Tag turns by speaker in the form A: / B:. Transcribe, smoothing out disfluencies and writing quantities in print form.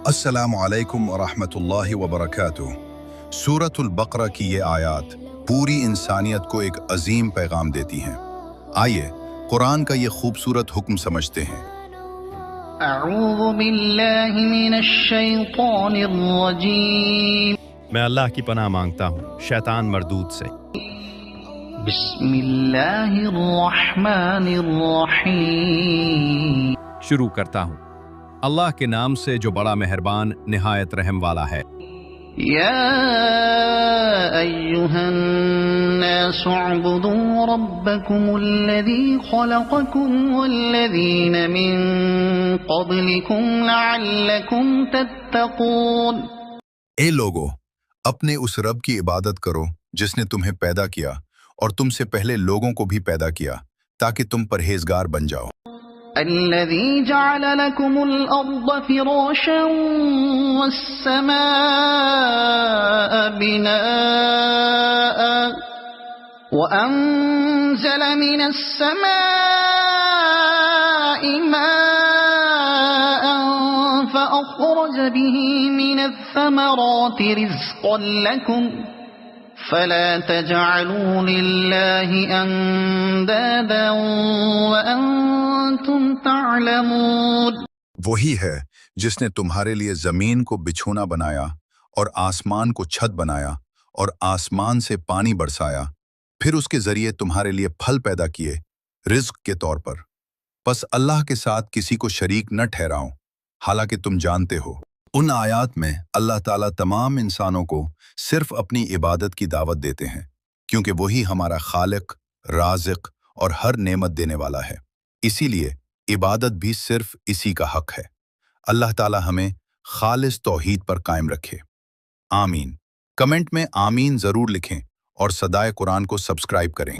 A: अस्सलामु अलैकुम व रहमतुल्लाहि व बरकातुह। सूरतुल बकरा की ये आयत पूरी इंसानियत को एक अजीम पैगाम देती हैं। आइए कुरान का ये खूबसूरत हुक्म समझते हैं।
B: अऊज़ु बिल्लाहि मिनश शैतानिर रजीम।
C: मैं अल्लाह की पनाह मांगता हूँ शैतान मरदूद से।
B: बिस्मिल्लाहिर रहमानिर रहीम।
C: शुरू करता हूँ अल्लाह के नाम से जो बड़ा मेहरबान निहायत रहम वाला है।
B: या अय्युहन नासु अअबुदू रब्बकुमुल्लज़ी खलक़कुम वल्लज़ीन मिन क़ब्लिकुम लअल्लकुम तत्तक़ून।
A: ए लोगो, अपने उस रब की इबादत करो जिसने तुम्हें पैदा किया और तुमसे पहले लोगों को भी पैदा किया ताकि तुम परहेजगार बन जाओ।
B: الذي جعل لكم الأرض فراشا والسماء بناء وأنزل من السماء ماء فأخرج به من الثمرات رزقا لكم فلا تجعلوا لله أندادا وأنتم تعلمون۔
A: वही है जिसने तुम्हारे लिए जमीन को बिछौना बनाया और आसमान को छत बनाया और आसमान से पानी बरसाया, फिर उसके जरिए तुम्हारे लिए फल पैदा किए रिज्क के तौर पर। बस अल्लाह के साथ किसी को शरीक न ठहराओ, हालांकि तुम जानते हो। उन आयात में अल्लाह ताला तमाम इंसानों को सिर्फ अपनी इबादत की दावत देते हैं, क्योंकि वही हमारा खालिक, राज़िक और हर नेमत देने वाला है। इसीलिए इबादत भी सिर्फ इसी का हक है। अल्लाह ताला हमें खालिस तौहीद पर कायम रखे। आमीन। कमेंट में आमीन ज़रूर लिखें और सदाए कुरान को सब्सक्राइब करें।